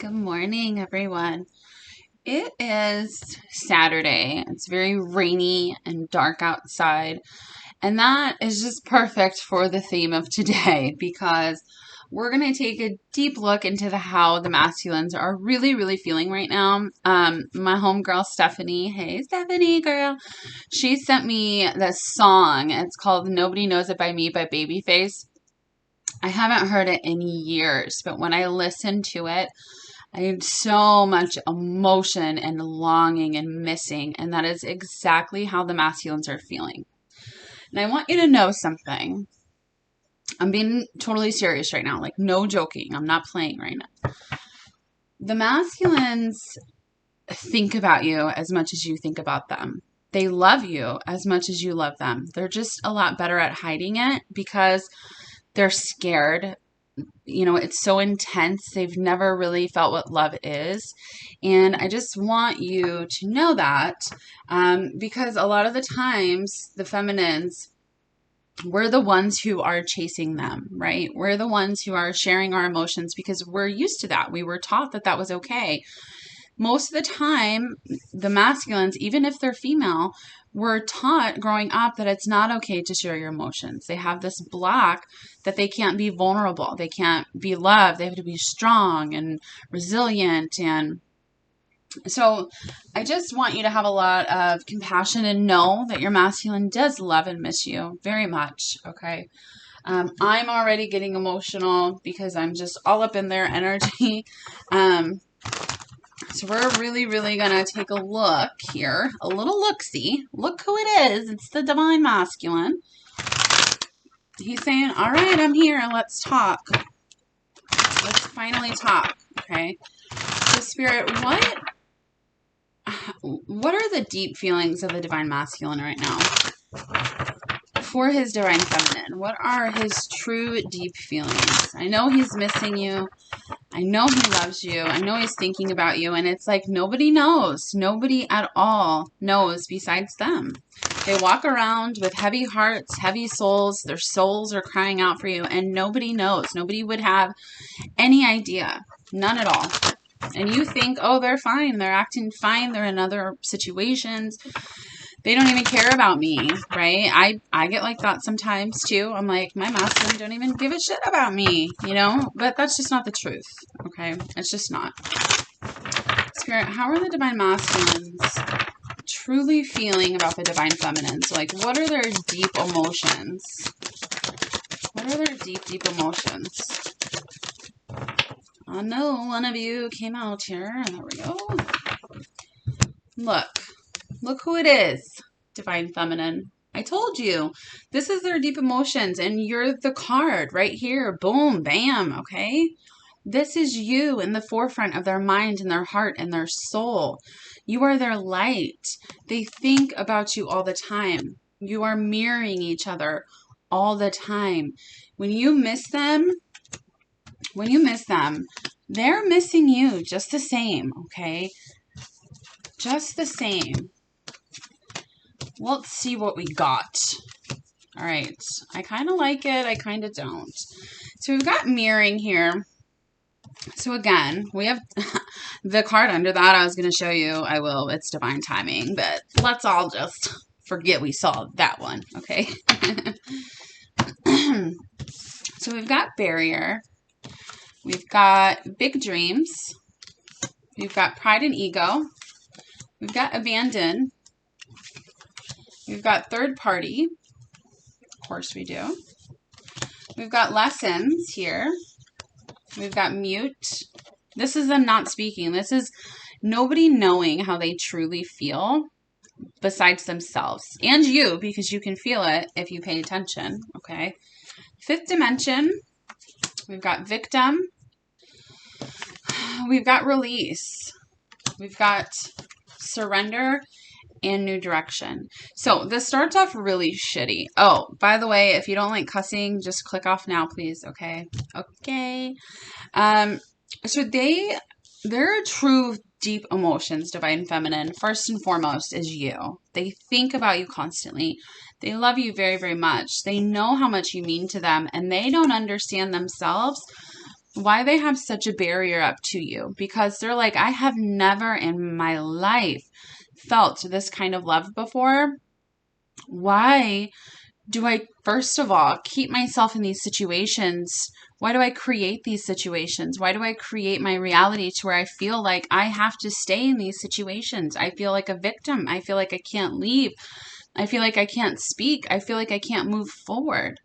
Good morning, everyone. It is Saturday. It's very rainy and dark outside, and that is just perfect for the theme of today because we're going to take a deep look into how the masculines are really feeling right now. My homegirl Stephanie, hey Stephanie girl, she sent me this song. It's called Nobody Knows It by Me by Babyface. I haven't heard it in years, but when I listened to it, I had so much emotion and longing and missing, and that is exactly how the masculines are feeling. And I want you to know something. I'm being totally serious right now, like no joking. I'm not playing right now. The masculines think about you as much as you think about them. They love you as much as you love them. They're just a lot better at hiding it because they're scared. You know, it's so intense. They've never really felt what love is. And I just want you to know that because a lot of the times the feminines, we're the ones who are chasing them, right? We're the ones who are sharing our emotions because we're used to that. We were taught that that was okay. Most of the time, the masculines, even if they're female, were taught growing up that it's not okay to share your emotions. They have this block that they can't be vulnerable. They can't be loved. They have to be strong and resilient. And so I just want you to have a lot of compassion and know that your masculine does love and miss you very much, okay? I'm already getting emotional because I'm just all up in their energy. So we're really going to take a look here. A little look-see. Look who it is. It's the divine masculine. He's saying, all right, I'm here. Let's talk. Let's finally talk. Okay. So Spirit, what are the deep feelings of the divine masculine right now? For his divine feminine, what are his true deep feelings? I know he's missing you. I know he loves you. I know he's thinking about you. And it's like nobody knows. Nobody at all knows besides them. They walk around with heavy hearts, heavy souls. Their souls are crying out for you. And nobody knows. Nobody would have any idea. None at all. And you think, oh, they're fine. They're acting fine. They're in other situations. They don't even care about me, right? I get like that sometimes too. I'm like, my masculine don't even give a shit about me, you know? But that's just not the truth, okay? It's just not. Spirit, how are the divine masculines truly feeling about the divine feminines? Like, what are their deep emotions? What are their deep emotions? I know one of you came out here. There we go. Look who it is, divine feminine. I told you, this is their deep emotions, and you're the card right here. Boom, bam, okay? This is you in the forefront of their mind and their heart and their soul. You are their light. They think about you all the time. You are mirroring each other all the time. When you miss them, they're missing you just the same, okay? Just the same. Let's see what we got. All right. I kind of like it. I kind of don't. So we've got mirroring here. So again, we have the card under that. I was going to show you. I will. It's divine timing. But let's all just forget we saw that one. Okay. So we've got barrier. We've got big dreams. We've got pride and ego. We've got abandon. We've got third party. Of course we do. We've got lessons here. We've got mute. This is them not speaking. This is nobody knowing how they truly feel besides themselves. And you, because you can feel it if you pay attention. Okay. Fifth dimension. We've got victim. We've got release. We've got surrender. And new direction. So this starts off really shitty. Oh, by the way, if you don't like cussing, just click off now, please. Okay. Okay. So their true deep emotions, divine feminine, first and foremost is you. They think about you constantly. They love you very much. They know how much you mean to them, and they don't understand themselves why they have such a barrier up to you, because they're like, I have never in my life felt this kind of love before. Why do I, first of all, keep myself in these situations? Why do I create these situations? Why do I create my reality to where I feel like I have to stay in these situations? I feel like a victim. I feel like I can't leave. I feel like I can't speak. I feel like I can't move forward.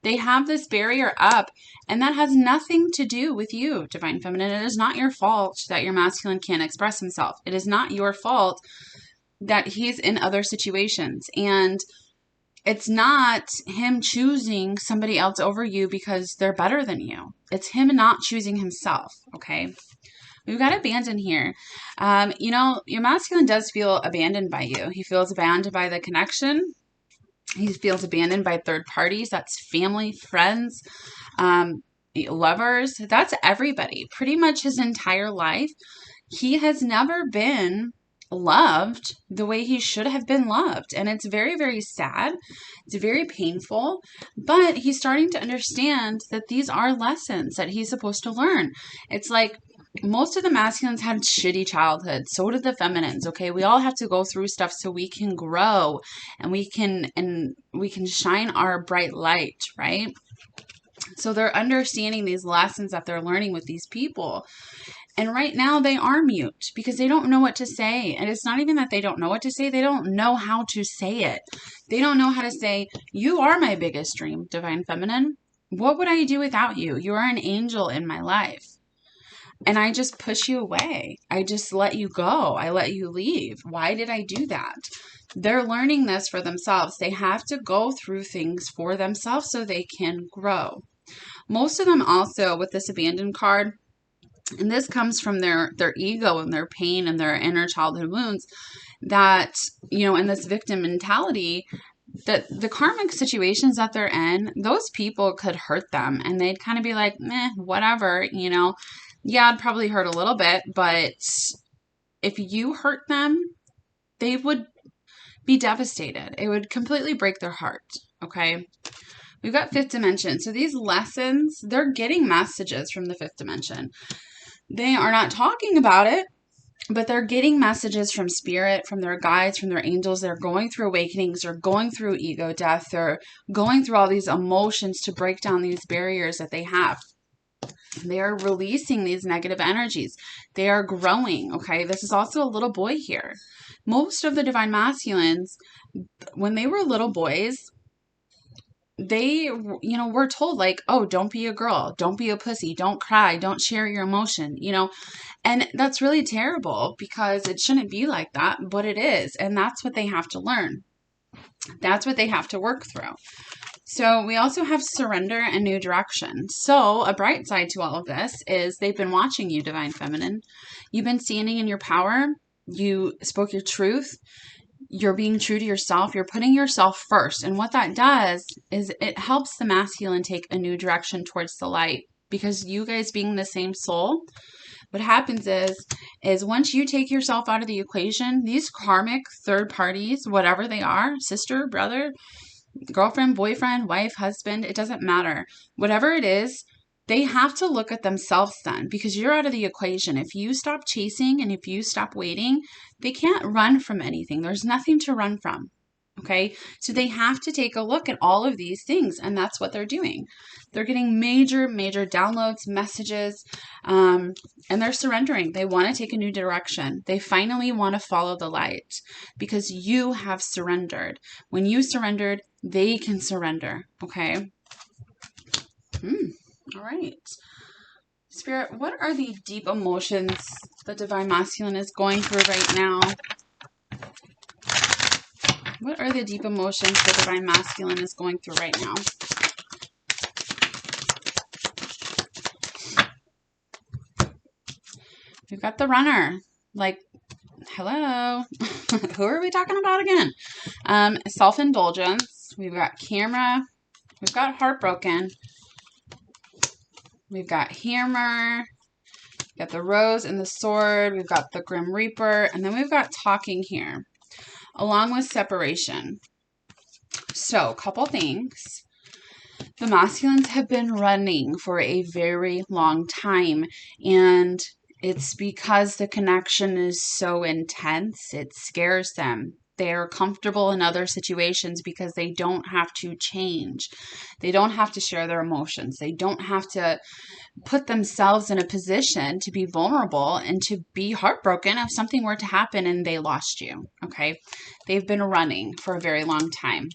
They have this barrier up, and that has nothing to do with you, Divine Feminine. It is not your fault that your masculine can't express himself. It is not your fault that he's in other situations. And it's not him choosing somebody else over you because they're better than you. It's him not choosing himself, okay? We've got abandon here. Your masculine does feel abandoned by you. He feels abandoned by the connection. He feels abandoned by third parties. That's family, friends, lovers. That's everybody. Pretty much his entire life, he has never been loved the way he should have been loved. And it's very, very sad. It's very painful. But he's starting to understand that these are lessons that he's supposed to learn. It's like, most of the masculines had shitty childhoods. So did the feminines. Okay, we all have to go through stuff so we can grow and we can shine our bright light, right? So they're understanding these lessons that they're learning with these people. And right now they are mute because they don't know what to say. And it's not even that they don't know what to say. They don't know how to say it. They don't know how to say, you are my biggest dream, Divine Feminine. What would I do without you? You are an angel in my life. And I just push you away. I just let you go. I let you leave. Why did I do that? They're learning this for themselves. They have to go through things for themselves so they can grow. Most of them also, with this abandoned card, and this comes from their ego and their pain and their inner childhood wounds, that, in this victim mentality, that the karmic situations that they're in, those people could hurt them. And they'd kind of be like, whatever, Yeah, I'd probably hurt a little bit, but if you hurt them, they would be devastated. It would completely break their heart, okay? We've got fifth dimension. So these lessons, they're getting messages from the fifth dimension. They are not talking about it, but they're getting messages from spirit, from their guides, from their angels. They're going through awakenings. They're going through ego death. They're going through all these emotions to break down these barriers that they have. They are releasing these negative energies. They are growing, okay? This is also a little boy here. Most of the divine masculines, when they were little boys, they, were told like, oh, don't be a girl. Don't be a pussy. Don't cry. Don't share your emotion, And that's really terrible because it shouldn't be like that, but it is. And that's what they have to learn. That's what they have to work through. So we also have surrender and new direction. So a bright side to all of this is they've been watching you, Divine Feminine. You've been standing in your power. You spoke your truth. You're being true to yourself. You're putting yourself first. And what that does is it helps the masculine take a new direction towards the light, because you guys being the same soul, what happens is once you take yourself out of the equation, these karmic third parties, whatever they are, sister, brother, girlfriend, boyfriend, wife, husband, it doesn't matter. Whatever it is, they have to look at themselves then, because you're out of the equation. If you stop chasing and if you stop waiting, they can't run from anything. There's nothing to run from. Okay, so they have to take a look at all of these things, and that's what they're doing. They're getting major, major downloads, messages, and they're surrendering. They want to take a new direction. They finally want to follow the light because you have surrendered. When you surrendered, they can surrender. Okay. All right. Spirit, what are the deep emotions the Divine Masculine is going through right now? What are the deep emotions the Divine Masculine is going through right now? We've got the Runner. Like, hello. Who are we talking about again? Self-indulgence. We've got Camera. We've got Heartbroken. We've got Hammer. We've got the Rose and the Sword. We've got the Grim Reaper. And then we've got Talking here, along with Separation. So, a couple things. The masculines have been running for a very long time, and it's because the connection is so intense, it scares them. They are comfortable in other situations because they don't have to change. They don't have to share their emotions. They don't have to put themselves in a position to be vulnerable and to be heartbroken if something were to happen and they lost you. Okay. They've been running for a very long time.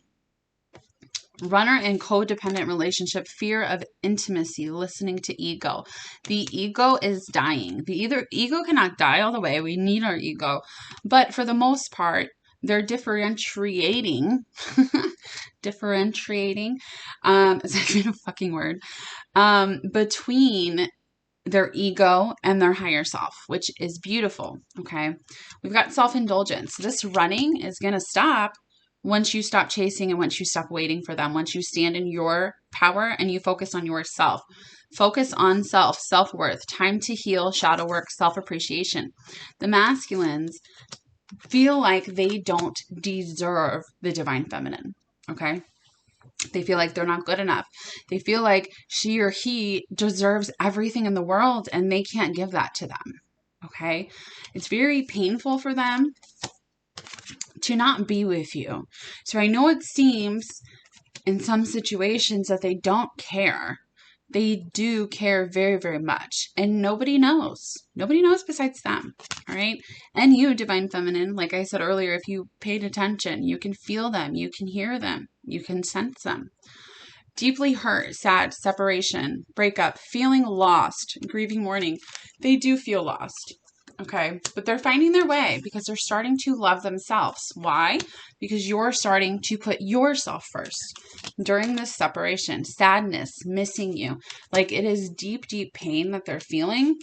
Runner and codependent relationship, fear of intimacy, listening to ego. The ego is dying. The ego cannot die all the way. We need our ego. But for the most part, they're differentiating. Differentiating. Is that even a fucking word? Between their ego and their higher self, which is beautiful. Okay. We've got self-indulgence. This running is going to stop once you stop chasing and once you stop waiting for them, once you stand in your power and you focus on yourself. Focus on self, self-worth, time to heal, shadow work, self-appreciation. The masculines feel like they don't deserve the divine feminine. Okay. They feel like they're not good enough. They feel like she or he deserves everything in the world and they can't give that to them. Okay. It's very painful for them to not be with you. So I know it seems in some situations that they don't care. They do care very, very much. And nobody knows. Nobody knows besides them. All right. And you, divine feminine, like I said earlier, if you paid attention, you can feel them. You can hear them. You can sense them. Deeply hurt, sad, separation, breakup, feeling lost, grieving, mourning. They do feel lost. Okay. But they're finding their way because they're starting to love themselves. Why? Because you're starting to put yourself first during this separation, sadness, missing you. Like it is deep, deep pain that they're feeling.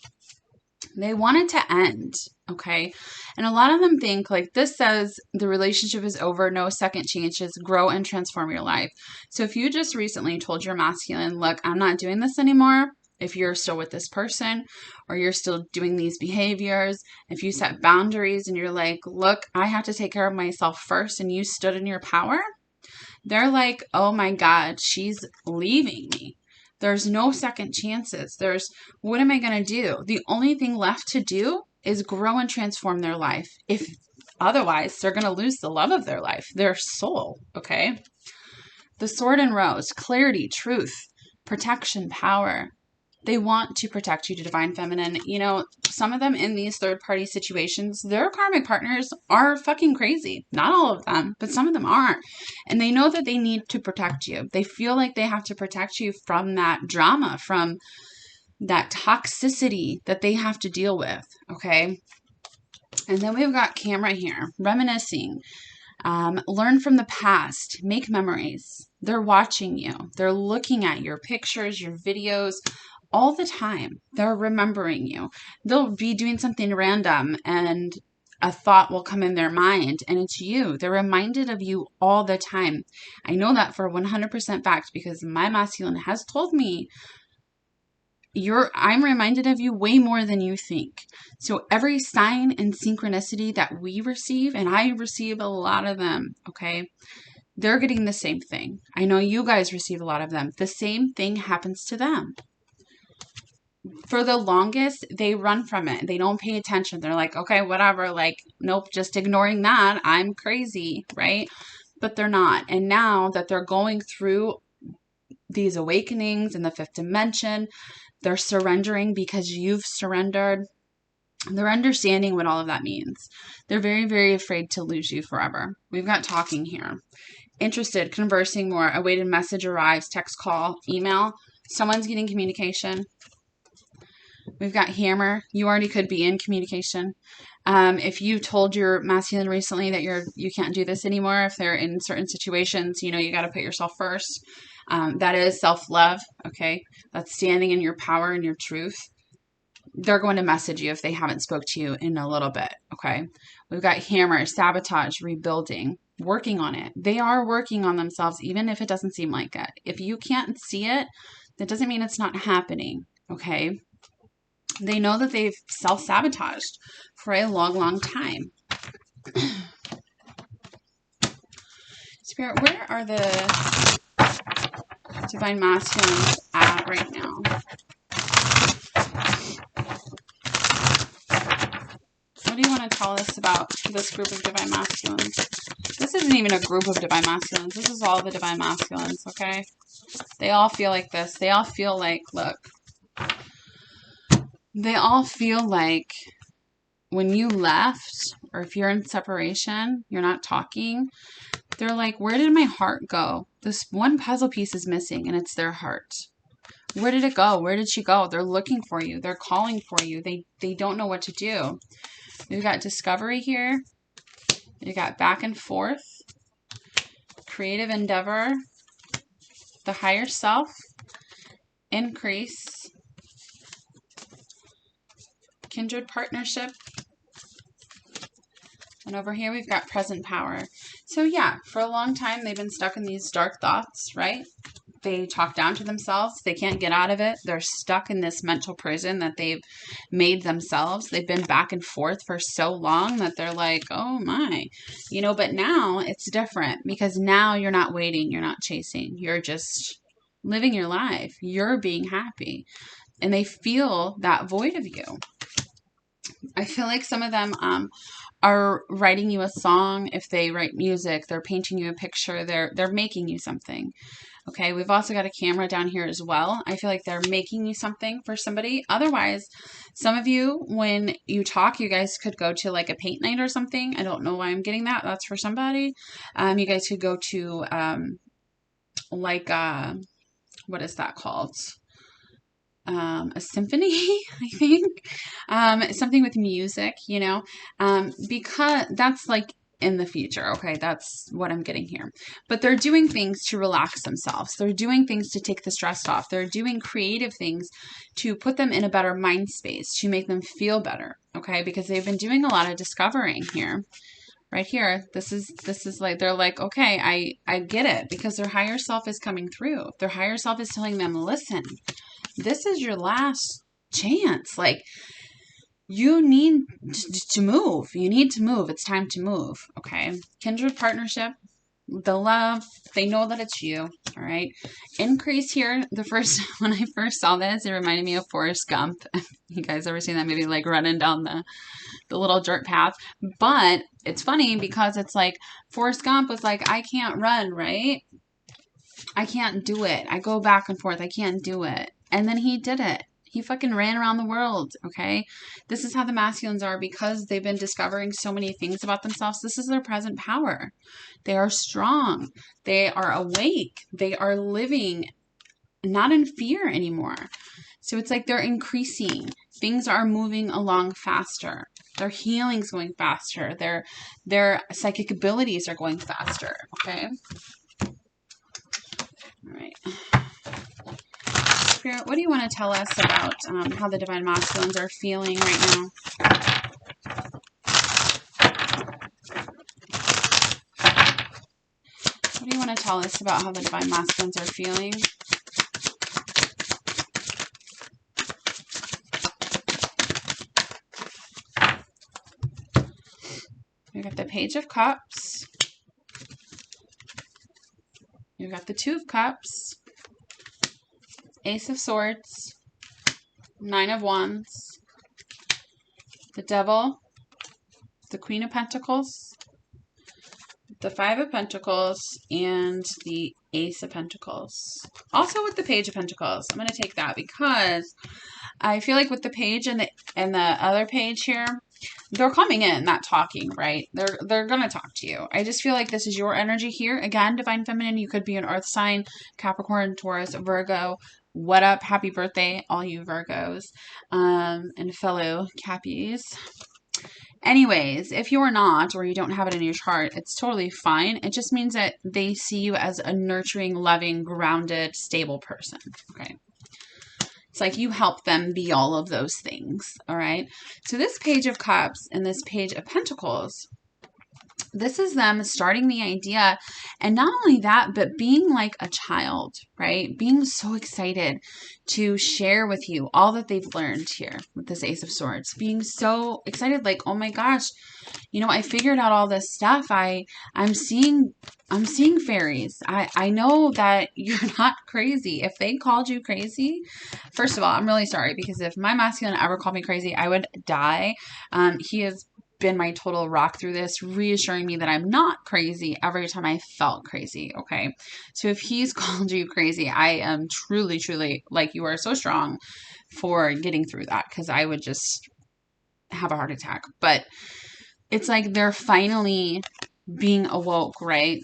They want it to end. Okay. And a lot of them think like this says the relationship is over, no second chances, grow and transform your life. So if you just recently told your masculine, look, I'm not doing this anymore. If you're still with this person or you're still doing these behaviors, if you set boundaries and you're like, look, I have to take care of myself first, and you stood in your power, they're like, oh my God, she's leaving me. There's no second chances. What am I going to do? The only thing left to do is grow and transform their life. If otherwise, they're going to lose the love of their life, their soul. Okay. The sword and rose, clarity, truth, protection, power. They want to protect you, to divine feminine. You know, some of them in these third party situations, their karmic partners are fucking crazy. Not all of them, but some of them are. And they know that they need to protect you. They feel like they have to protect you from that drama, from that toxicity that they have to deal with. Okay. And then we've got camera here, reminiscing. Learn from the past, make memories. They're watching you. They're looking at your pictures, your videos, all the time. They're remembering you. They'll be doing something random and a thought will come in their mind and it's you. They're reminded of you all the time. I know that for 100% fact because my masculine has told me I'm reminded of you way more than you think. So every sign and synchronicity that we receive, and I receive a lot of them, okay? They're getting the same thing. I know you guys receive a lot of them. The same thing happens to them. For the longest, they run from it. They don't pay attention. They're like, okay, whatever. Like, nope, just ignoring that. I'm crazy, right? But they're not. And now that they're going through these awakenings in the fifth dimension, they're surrendering because you've surrendered. They're understanding what all of that means. They're very, very afraid to lose you forever. We've got talking here. Interested, conversing more. Awaited message arrives, text, call, email. Someone's getting communication. We've got hammer. You already could be in communication. If you told your masculine recently that you can't do this anymore, if they're in certain situations, you got to put yourself first. That is self-love. Okay. That's standing in your power and your truth. They're going to message you if they haven't spoke to you in a little bit. Okay. We've got hammer, sabotage, rebuilding, working on it. They are working on themselves, even if it doesn't seem like it. If you can't see it, that doesn't mean it's not happening. Okay. They know that they've self-sabotaged for a long, long time. Spirit, where are the Divine Masculines at right now? What do you want to tell us about this group of Divine Masculines? This isn't even a group of Divine Masculines. This is all the Divine Masculines, okay? They all feel like this. They all feel like, look, they all feel like when you left, or if you're in separation, you're not talking, they're like, where did my heart go? This one puzzle piece is missing, and it's their heart. Where did it go? Where did she go? They're looking for you. They're calling for you. They don't know what to do. We've got discovery here. You got back and forth, creative endeavor, the higher self, increase, kindred partnership, and over here we've got present power. So yeah, for a long time they've been stuck in these dark thoughts, right? They talk down to themselves. They can't get out of it. They're stuck in this mental prison that they've made themselves. They've been back and forth for so long that they're like, oh my, you know, but now it's different because now you're not waiting. You're not chasing. You're just living your life. You're being happy. And they feel that void of you. I feel like some of them are writing you a song. If they write music, they're painting you a picture. They're making you something. Okay, we've also got a camera down here as well. I feel like they're making you something for somebody. Otherwise, some of you, when you talk, you guys could go to like a paint night or something. I don't know why I'm getting that. That's for somebody. You guys could go to what is that called? A symphony, I think. Something with music, you know, because that's like in the future. Okay, that's what I'm getting here. But they're doing things to relax themselves. They're doing things to take the stress off. They're doing creative things to put them in a better mind space, to make them feel better. Okay, because they've been doing a lot of discovering here. Right here, this is like, they're like, okay, I get it, because their higher self is coming through. Their higher self is telling them, listen, this is your last chance. Like, you need to move. You need to move. It's time to move. Okay. Kindred partnership, the love, they know that it's you. All right. Increase here. When I first saw this, it reminded me of Forrest Gump. You guys ever seen that movie, like running down the little dirt path? But it's funny because it's like Forrest Gump was like, I can't run, right? I can't do it. I go back and forth. I can't do it. And then he did it. He fucking ran around the world, okay? This is how the masculines are, because they've been discovering so many things about themselves. This is their present power. They are strong. They are awake. They are living not in fear anymore. So it's like they're increasing. Things are moving along faster. Their healing's going faster. Their psychic abilities are going faster, okay? All right. Spirit, what do you want to tell us about how the Divine Masculines are feeling right now? What do you want to tell us about how the Divine Masculines are feeling? We've got the Page of Cups. You've got the Two of Cups. Ace of Swords, Nine of Wands, the Devil, the Queen of Pentacles, the Five of Pentacles, and the Ace of Pentacles. Also with the Page of Pentacles. I'm going to take that because I feel like with the page and the other page here, they're coming in, not talking, right? They're going to talk to you. I just feel like this is your energy here. Again, Divine Feminine, you could be an Earth sign, Capricorn, Taurus, Virgo. What up? Happy birthday, all you Virgos and fellow Cappies. Anyways, if you're not, or you don't have it in your chart, it's totally fine. It just means that they see you as a nurturing, loving, grounded, stable person. Okay. It's like you help them be all of those things. All right. So this Page of Cups and this Page of Pentacles, This is them starting the idea. And not only that, but being like a child, right? Being so excited to share with you all that they've learned here with this Ace of Swords. Being so excited, like, oh my gosh, you know, I figured out all this stuff. I'm seeing fairies. I know that you're not crazy. If they called you crazy, first of all, I'm really sorry, because if my masculine ever called me crazy, I would die. He has been my total rock through this, reassuring me that I'm not crazy every time I felt crazy. Okay. So if he's called you crazy, I am truly, truly, like, you are so strong for getting through that, because I would just have a heart attack. But it's like they're finally being awoke, right?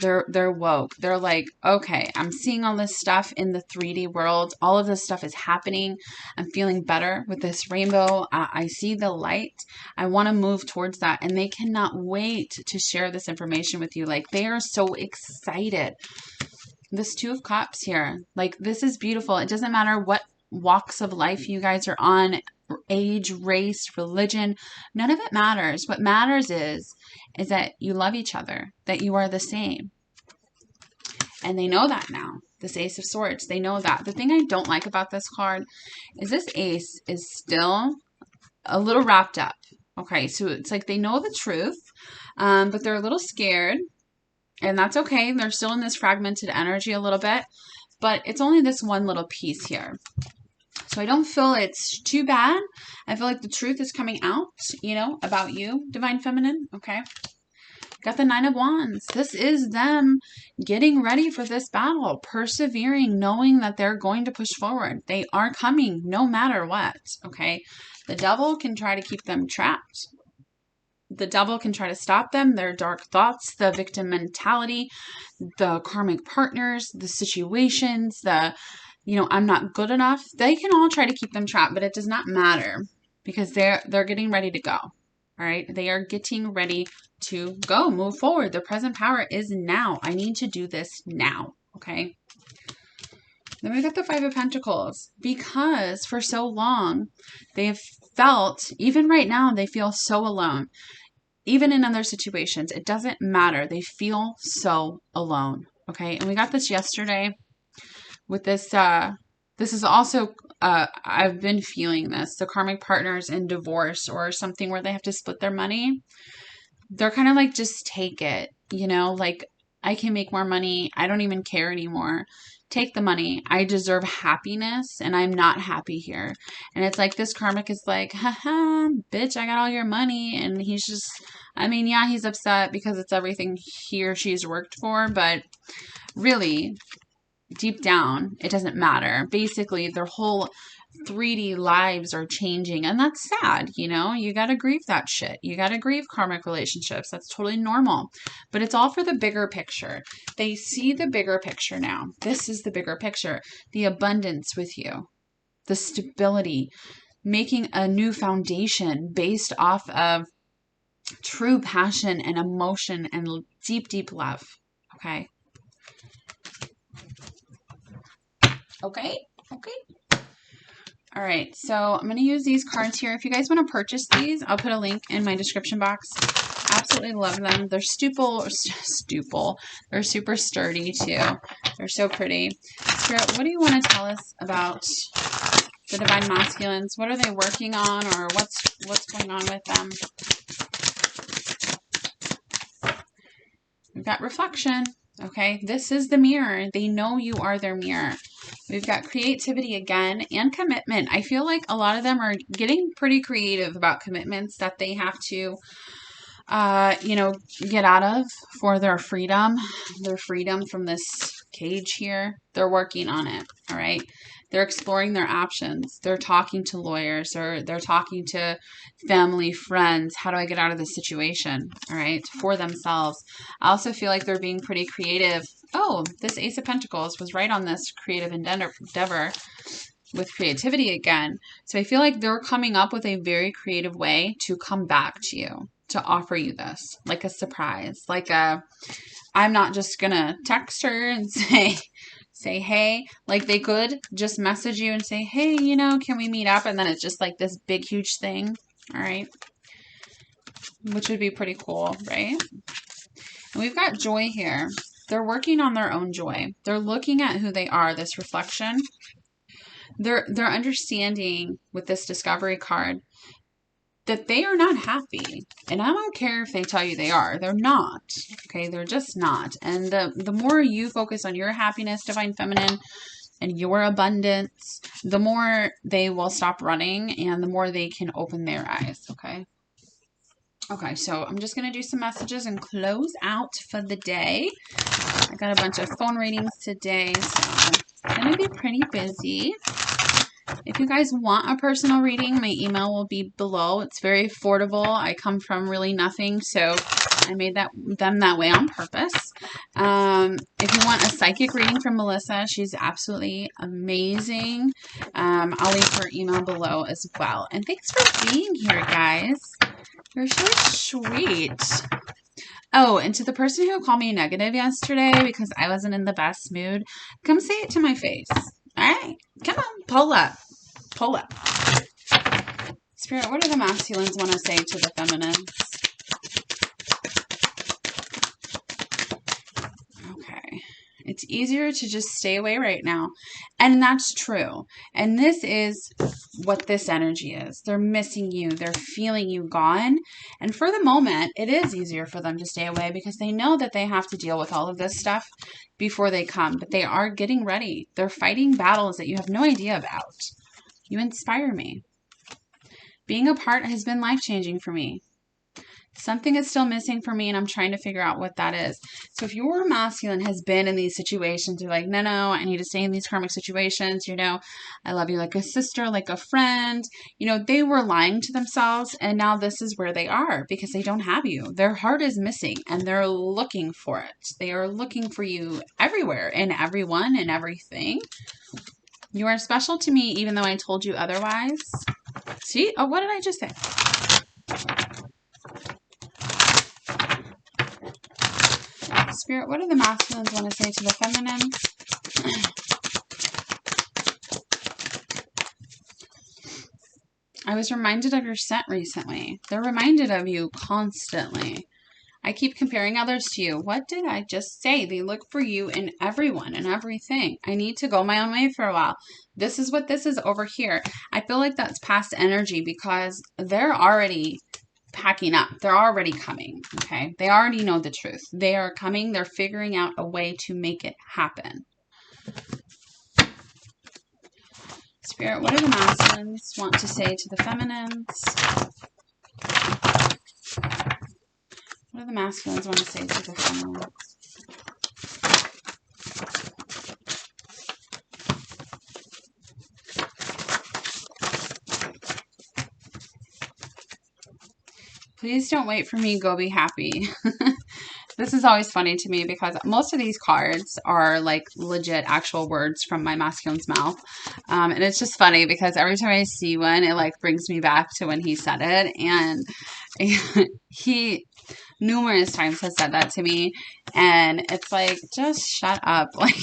They're woke. They're like, okay, I'm seeing all this stuff in the 3D world. All of this stuff is happening. I'm feeling better with this rainbow. I see the light. I want to move towards that. And they cannot wait to share this information with you. Like, they are so excited. This Two of Cups here, like, this is beautiful. It doesn't matter what walks of life you guys are on, age, race, religion, none of it matters. What matters is that you love each other, that you are the same. And they know that now. This Ace of Swords, they know that. The thing I don't like about this card is this ace is still a little wrapped up. Okay, so it's like they know the truth, but they're a little scared. And that's okay. They're still in this fragmented energy a little bit. But it's only this one little piece here. So I don't feel it's too bad. I feel like the truth is coming out, you know, about you, Divine Feminine. Okay. Got the Nine of Wands. This is them getting ready for this battle, persevering, knowing that they're going to push forward. They are coming no matter what. Okay. The devil can try to keep them trapped. The devil can try to stop them, their dark thoughts, the victim mentality, the karmic partners, the situations, the, you know, I'm not good enough. They can all try to keep them trapped, but it does not matter, because they're getting ready to go. All right. They are getting ready to go, move forward. The present power is now. I need to do this now. Okay. Then we got the Five of Pentacles, because for so long they've felt, even right now, they feel so alone. Even in other situations, it doesn't matter. They feel so alone. Okay. And we got this yesterday with this. This is also, I've been feeling this. The karmic partners in divorce or something where they have to split their money. They're kind of like, just take it, you know, like, I can make more money. I don't even care anymore. Take the money. I deserve happiness, and I'm not happy here. And it's like this karmic is like, haha, bitch, I got all your money. And he's just, I mean, yeah, he's upset because it's everything he or she's worked for, but really, deep down, it doesn't matter. Basically, their whole 3D lives are changing, and that's sad. You know, you got to grieve that shit. You got to grieve karmic relationships. That's totally normal, but it's all for the bigger picture. They see the bigger picture now. This is the bigger picture, the abundance with you, the stability, making a new foundation based off of true passion and emotion and deep, deep love. Okay. Okay. All right, so I'm going to use these cards here. If you guys want to purchase these, I'll put a link in my description box. Absolutely love them. They're stupple. They're super sturdy too. They're so pretty. Spirit, what do you want to tell us about the Divine Masculines? What are they working on, or what's going on with them? We've got reflection. Okay, this is the mirror. They know you are their mirror. We've got creativity again and commitment. I feel like a lot of them are getting pretty creative about commitments that they have to, you know, get out of for their freedom from this cage here. They're working on it. All right. They're exploring their options. They're talking to lawyers, or they're talking to family, friends. How do I get out of this situation? All right. For themselves. I also feel like they're being pretty creative. Oh, this Ace of Pentacles was right on this creative endeavor with creativity again. So I feel like they're coming up with a very creative way to come back to you, to offer you this, like a surprise, like I'm not just going to text her and say, hey, like they could just message you and say, hey, you know, can we meet up? And then it's just like this big, huge thing. All right. which would be pretty cool, right? And we've got joy here. They're working on their own joy. They're looking at who they are, this reflection. They're understanding with this discovery card that they are not happy. And I don't care if they tell you they are. They're not. Okay, they're just not. And the more you focus on your happiness, Divine Feminine, and your abundance, the more they will stop running and the more they can open their eyes, okay? Okay, so I'm just going to do some messages and close out for the day. I got a bunch of phone readings today, so it's going to be pretty busy. If you guys want a personal reading, my email will be below. It's very affordable. I come from really nothing, so I made them that way on purpose. If you want a psychic reading from Melissa, she's absolutely amazing. I'll leave her email below as well. And thanks for being here, guys. You're so sweet. Oh, and to the person who called me negative yesterday because I wasn't in the best mood, come say it to my face. All right, come on, pull up. Pull up. Spirit, what do the masculines want to say to the feminines? Okay. It's easier to just stay away right now. And that's true. And this is what this energy is. They're missing you. They're feeling you gone. And for the moment, it is easier for them to stay away because they know that they have to deal with all of this stuff before they come. But they are getting ready. They're fighting battles that you have no idea about. You inspire me. Being apart has been life-changing for me. Something is still missing for me, and I'm trying to figure out what that is. So if your masculine has been in these situations, you're like, no, I need to stay in these karmic situations. You know, I love you like a sister, like a friend. You know, they were lying to themselves, and now this is where they are because they don't have you. Their heart is missing, and they're looking for it. They are looking for you everywhere and everyone and everything. You are special to me, even though I told you otherwise. See? Oh, what did I just say? Spirit, what do the masculines want to say to the feminines? I was reminded of your scent recently. They're reminded of you constantly. I keep comparing others to you. What did I just say? They look for you in everyone and everything. I need to go my own way for a while. This is what this is over here. I feel like that's past energy because they're already packing up. They're already coming, okay? They already know the truth. They are coming. They're figuring out a way to make it happen. Spirit, what do the masculines want to say to the feminines? What do the masculines want to say to the feminines? Please don't wait for me. Go be happy. This is always funny to me because most of these cards are like legit actual words from my masculine's mouth. And it's just funny because every time I see one, it like brings me back to when he said it. And he numerous times has said that to me. And it's like, just shut up. Like,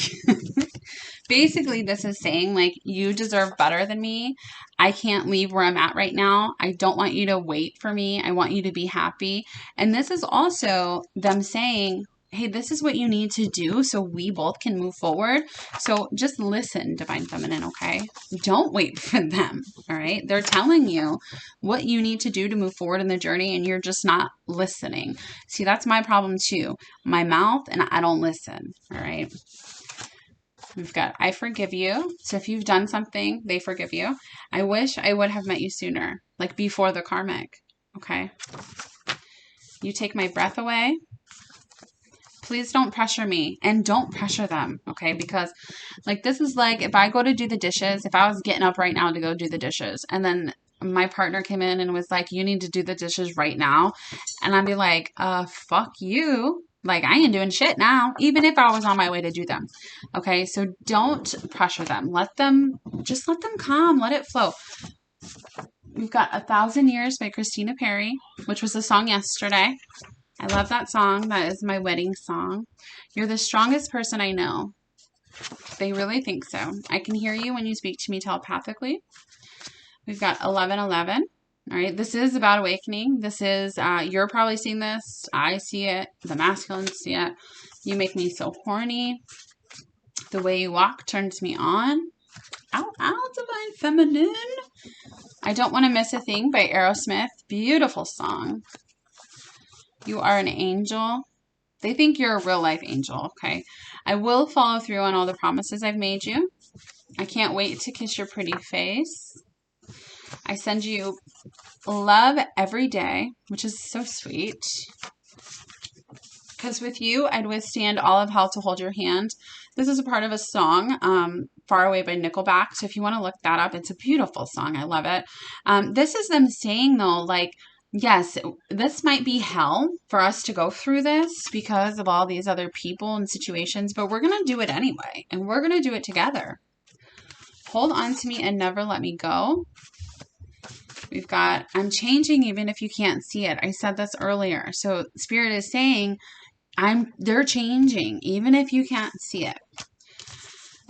basically this is saying like, you deserve better than me. I can't leave where I'm at right now. I don't want you to wait for me. I want you to be happy. And this is also them saying, hey, this is what you need to do so we both can move forward. So just listen, Divine Feminine, okay? Don't wait for them, all right? They're telling you what you need to do to move forward in the journey, and you're just not listening. See, that's my problem too. My mouth, and I don't listen, all right? We've got, I forgive you. So if you've done something, they forgive you. I wish I would have met you sooner, like before the karmic, okay? You take my breath away. Please don't pressure me and don't pressure them, okay? Because like this is like if I go to do the dishes, if I was getting up right now to go do the dishes and then my partner came in and was like, you need to do the dishes right now. And I'd be like, fuck you. Like, I ain't doing shit now, even if I was on my way to do them. Okay, so don't pressure them. Just let them come. Let it flow. We've got 1,000 Years by Christina Perri, which was the song yesterday. I love that song. That is my wedding song. You're the strongest person I know. They really think so. I can hear you when you speak to me telepathically. We've got 1111. All right, this is about awakening. This is, you're probably seeing this. I see it. The masculines see it. You make me so horny. The way you walk turns me on. Ow, ow, divine feminine. I Don't Want to Miss a Thing by Aerosmith. Beautiful song. You are an angel. They think you're a real life angel, okay? I will follow through on all the promises I've made you. I can't wait to kiss your pretty face. I send you love every day, which is so sweet. Because with you, I'd withstand all of hell to hold your hand. This is a part of a song, Far Away by Nickelback. So if you want to look that up, it's a beautiful song. I love it. This is them saying, though, like, yes, this might be hell for us to go through this because of all these other people and situations, but we're going to do it anyway, and we're going to do it together. Hold on to me and never let me go. We've got, I'm changing even if you can't see it. I said this earlier. So Spirit is saying, they're changing even if you can't see it.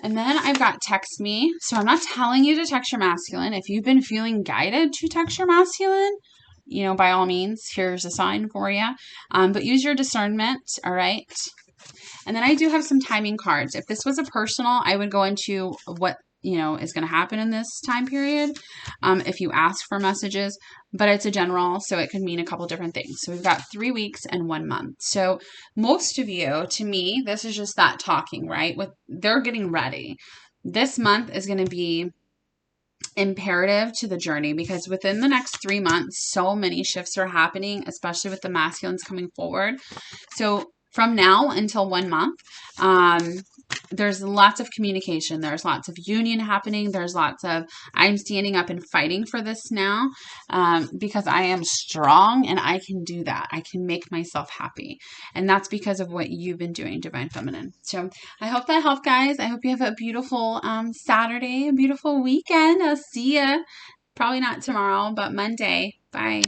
And then I've got text me. So I'm not telling you to text your masculine. If you've been feeling guided to text your masculine, you know, by all means, here's a sign for you. But use your discernment, all right? And then I do have some timing cards. If this was a personal, I would go into what, you know, is going to happen in this time period if you ask for messages, but it's a general, so it could mean a couple different things. So we've got 3 weeks and 1 month. So most of you, to me, this is just that talking, right? They're getting ready. This month is going to be imperative to the journey because within the next 3 months, so many shifts are happening, especially with the masculines coming forward. So from now until 1 month, there's lots of communication. There's lots of union happening. There's lots of, I'm standing up and fighting for this now because I am strong and I can do that. I can make myself happy. And that's because of what you've been doing, Divine Feminine. So I hope that helped, guys. I hope you have a beautiful Saturday, a beautiful weekend. I'll see you probably not tomorrow, but Monday. Bye.